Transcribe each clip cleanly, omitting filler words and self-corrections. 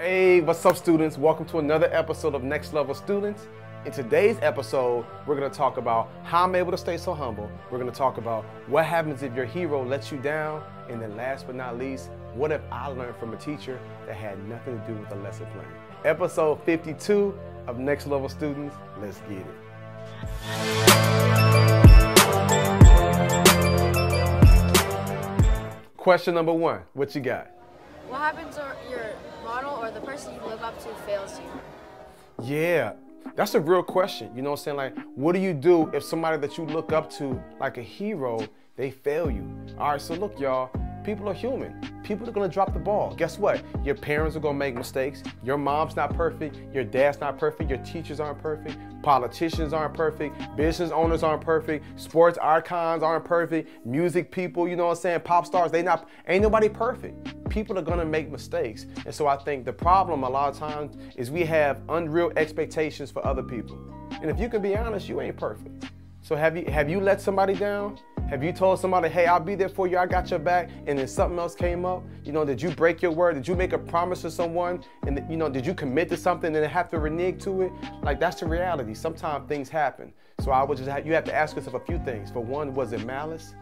Hey, what's up, students? Welcome to another episode of Next Level Students. In today's episode, we're going to talk about how I'm able to stay so humble. We're going to talk about what happens if your hero lets you down. And then last but not least, what if I learned from a teacher that had nothing to do with the lesson plan? Episode 52 of Next Level Students. Let's get it. Question number one, what you got? What happens if your model or the person you look up to fails you? Yeah, that's a real question. You know what I'm saying? Like, what do you do if somebody that you look up to, like a hero, they fail you? All right, so look, y'all, people are human. People are gonna drop the ball. Guess what? Your parents are gonna make mistakes. Your mom's not perfect. Your dad's not perfect. Your teachers aren't perfect. Politicians aren't perfect. Business owners aren't perfect. Sports icons aren't perfect. Music people, you know what I'm saying? Pop stars, ain't nobody perfect. People are gonna make mistakes. And so I think the problem a lot of times is we have unreal expectations for other people. And if you can be honest, you ain't perfect. So have you let somebody down? Have you told somebody, hey, I'll be there for you, I got your back, and then something else came up? You know, did you break your word? Did you make a promise to someone? And, you know, did you commit to something and have to renege to it? Like, that's the reality. Sometimes things happen. So you have to ask yourself a few things. For one, was it malice?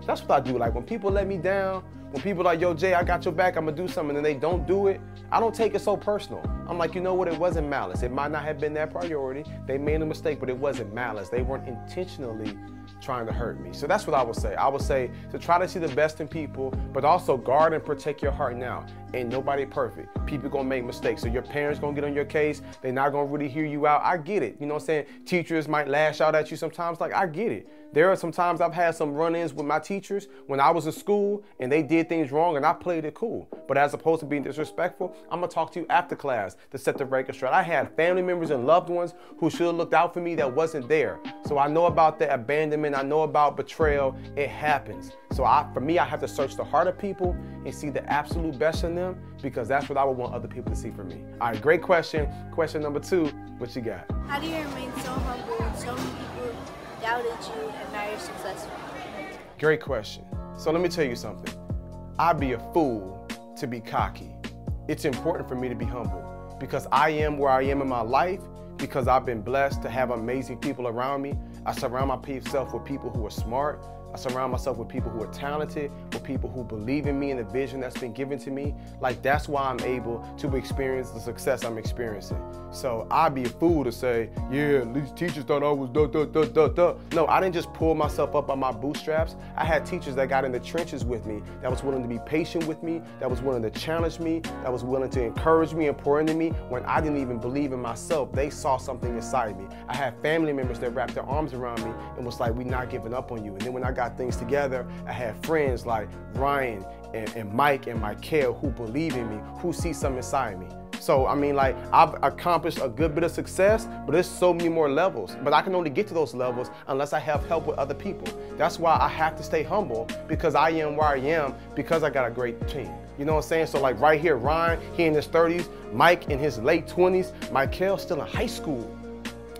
That's what I do. Like, when people let me down, when people are like, yo, Jay, I got your back, I'm gonna do something, and they don't do it, I don't take it so personal. I'm like, you know what, it wasn't malice. It might not have been their priority. They made a mistake, but it wasn't malice. They weren't intentionally trying to hurt me. So that's what I would say. I would say to try to see the best in people, but also guard and protect your heart now. Ain't nobody perfect. People gonna make mistakes. So your parents gonna get on your case. They're not gonna really hear you out. I get it. You know what I'm saying? Teachers might lash out at you sometimes. Like, I get it. There are some times I've had some run-ins with my teachers when I was in school and they did things wrong and I played it cool. But as opposed to being disrespectful, I'm gonna talk to you after class to set the record straight. I had family members and loved ones who should have looked out for me that wasn't there. So I know about the abandonment. I know about betrayal. It happens. So for me, I have to search the heart of people and see the absolute best in them, because that's what I would want other people to see from me. All right, great question. Question number two, what you got? How do you remain so humble when so many people doubted you and now you're successful? Great question. So let me tell you something. I'd be a fool to be cocky. It's important for me to be humble because I am where I am in my life because I've been blessed to have amazing people around me. I surround myself with people who are smart. I surround myself with people who are talented, with people who believe in me and the vision that's been given to me. Like, that's why I'm able to experience the success I'm experiencing. So I'd be a fool to say, yeah, these teachers thought I was No, I didn't just pull myself up by my bootstraps. I had teachers that got in the trenches with me, that was willing to be patient with me, that was willing to challenge me, that was willing to encourage me and pour into me when I didn't even believe in myself. They saw something inside me. I had family members that wrapped their arms around me and was like, we're not giving up on you. And then when I got things together, I had friends like Ryan and Mike and Michael who believe in me, who see something inside me. So, I mean, like, I've accomplished a good bit of success, but there's so many more levels. But I can only get to those levels unless I have help with other people. That's why I have to stay humble, because I am where I am because I got a great team. You know what I'm saying? So, like, right here, Ryan, he in his 30s, Mike in his late 20s, Michael still in high school.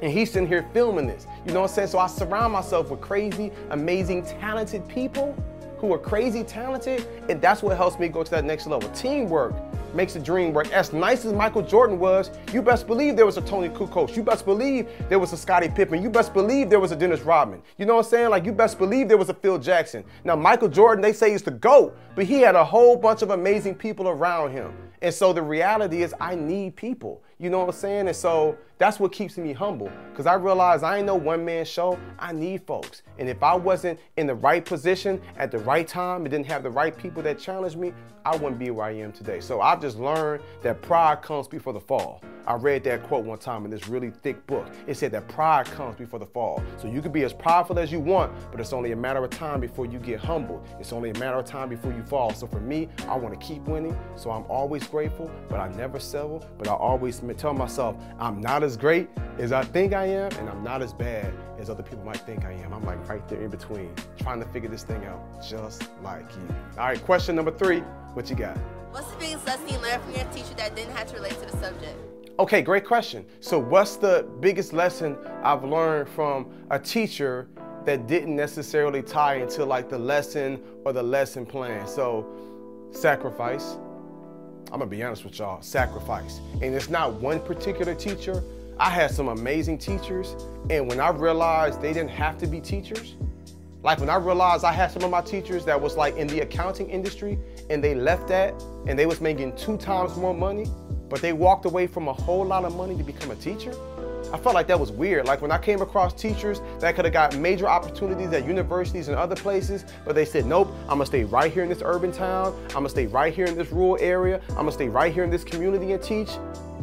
And he's sitting here filming this. You know what I'm saying? So I surround myself with crazy, amazing, talented people who are crazy talented, and that's what helps me go to that next level. Teamwork makes the dream work. As nice as Michael Jordan was, you best believe there was a Tony Kukoc. You best believe there was a Scottie Pippen. You best believe there was a Dennis Rodman. You know what I'm saying? Like, you best believe there was a Phil Jackson. Now, Michael Jordan, they say he's the GOAT, but he had a whole bunch of amazing people around him. And so the reality is I need people. You know what I'm saying? And so that's what keeps me humble, because I realize I ain't no one-man show. I need folks. And if I wasn't in the right position at the right time and didn't have the right people that challenged me, I wouldn't be where I am today. So I've just learned that pride comes before the fall. I read that quote one time in this really thick book. It said that pride comes before the fall. So you can be as prideful as you want, but it's only a matter of time before you get humbled. It's only a matter of time before you fall. So for me, I want to keep winning. So I'm always grateful, but I never settle. But I always tell myself I'm not as great as I think I am, and I'm not as bad as other people might think I am. I'm like right there in between, trying to figure this thing out just like you. All right, question number 3, what you got? What's the biggest lesson you learned from your teacher that didn't have to relate to the subject? Okay, great question. So what's the biggest lesson I've learned from a teacher that didn't necessarily tie into like the lesson or the lesson plan? So sacrifice. I'm gonna be honest with y'all, sacrifice. And it's not one particular teacher. I had some amazing teachers, and when I realized they didn't have to be teachers, like when I realized I had some of my teachers that was like in the accounting industry and they left that and they was making 2 times more money, but they walked away from a whole lot of money to become a teacher. I felt like that was weird. Like when I came across teachers that could have got major opportunities at universities and other places, but they said, nope, I'm gonna stay right here in this urban town. I'm gonna stay right here in this rural area. I'm gonna stay right here in this community and teach.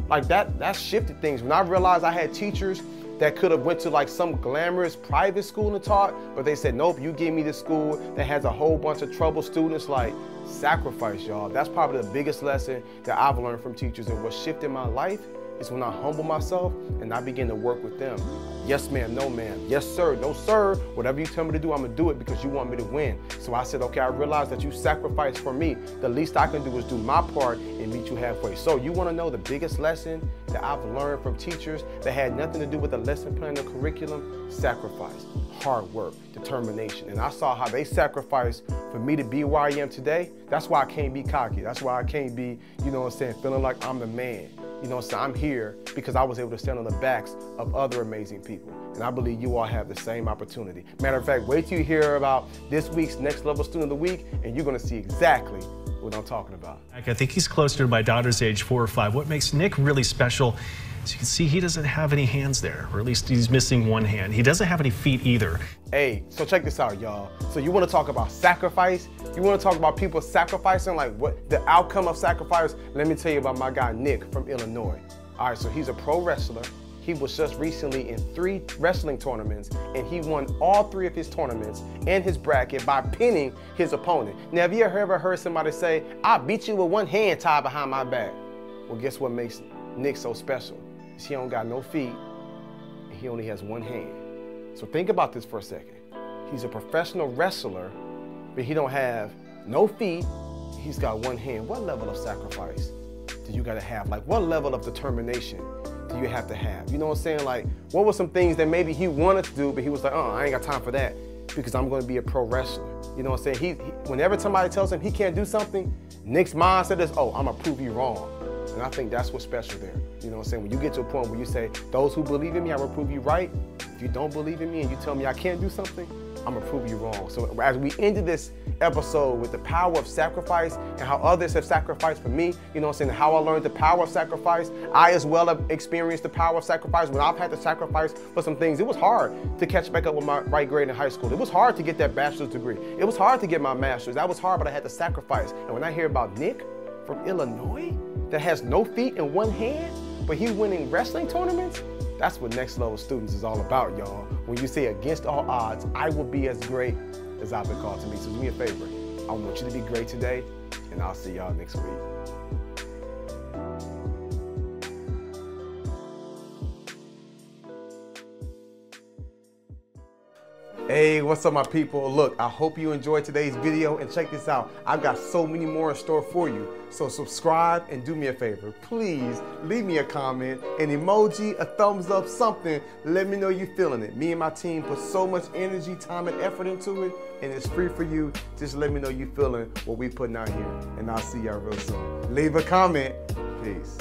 Like that shifted things. When I realized I had teachers that could have went to like some glamorous private school and taught, but they said, nope, you give me this school that has a whole bunch of troubled students. Like, sacrifice, y'all. That's probably the biggest lesson that I've learned from teachers, and what shifted my life is when I humble myself and I begin to work with them. Yes, ma'am, no, ma'am. Yes, sir, no, sir. Whatever you tell me to do, I'm gonna do it because you want me to win. So I said, okay, I realize that you sacrificed for me. The least I can do is do my part and meet you halfway. So you wanna know the biggest lesson that I've learned from teachers that had nothing to do with the lesson plan or curriculum? Sacrifice, hard work, determination. And I saw how they sacrificed for me to be where I am today. That's why I can't be cocky. That's why I can't be, you know what I'm saying, feeling like I'm the man. You know, so I'm here because I was able to stand on the backs of other amazing people. And I believe you all have the same opportunity. Matter of fact, wait till you hear about this week's Next Level Student of the Week, and you're gonna see exactly what I'm talking about. I think he's closer to my daughter's age, 4 or 5. What makes Nick really special, as you can see, he doesn't have any hands there, or at least he's missing one hand. He doesn't have any feet either. Hey, so check this out, y'all. So you wanna talk about sacrifice? You wanna talk about people sacrificing, like what the outcome of sacrifice? Let me tell you about my guy, Nick from Illinois. All right, so he's a pro wrestler. He was just recently in 3 wrestling tournaments, and he won all 3 of his tournaments in his bracket by pinning his opponent. Now, have you ever heard somebody say, I beat you with one hand tied behind my back? Well, guess what makes Nick so special? Is he don't got no feet, and he only has one hand. So think about this for a second. He's a professional wrestler, but he don't have no feet, he's got one hand. What level of sacrifice do you gotta have? Like, what level of determination do you have to have? You know what I'm saying? Like, what were some things that maybe he wanted to do, but he was like, I ain't got time for that because I'm gonna be a pro wrestler. You know what I'm saying? Whenever somebody tells him he can't do something, Nick's mindset is, I'm gonna prove you wrong. And I think that's what's special there. You know what I'm saying? When you get to a point where you say, those who believe in me, I will prove you right. If you don't believe in me and you tell me I can't do something, I'm gonna prove you wrong. So as we ended this episode with the power of sacrifice and how others have sacrificed for me, you know what I'm saying, how I learned the power of sacrifice, I as well have experienced the power of sacrifice. When I've had to sacrifice for some things, it was hard to catch back up with my right grade in high school. It was hard to get that bachelor's degree. It was hard to get my master's. That was hard, but I had to sacrifice. And when I hear about Nick from Illinois that has no feet and one hand, but he's winning wrestling tournaments, that's what Next Level Students is all about, y'all. When you say against all odds, I will be as great as I've been called to be. So do me a favor. I want you to be great today, and I'll see y'all next week. Hey, what's up, my people? Look, I hope you enjoyed today's video, and check this out. I've got so many more in store for you. So subscribe and do me a favor. Please leave me a comment, an emoji, a thumbs up, something. Let me know you're feeling it. Me and my team put so much energy, time, and effort into it, and it's free for you. Just let me know you're feeling what we putting out here, and I'll see y'all real soon. Leave a comment. Peace.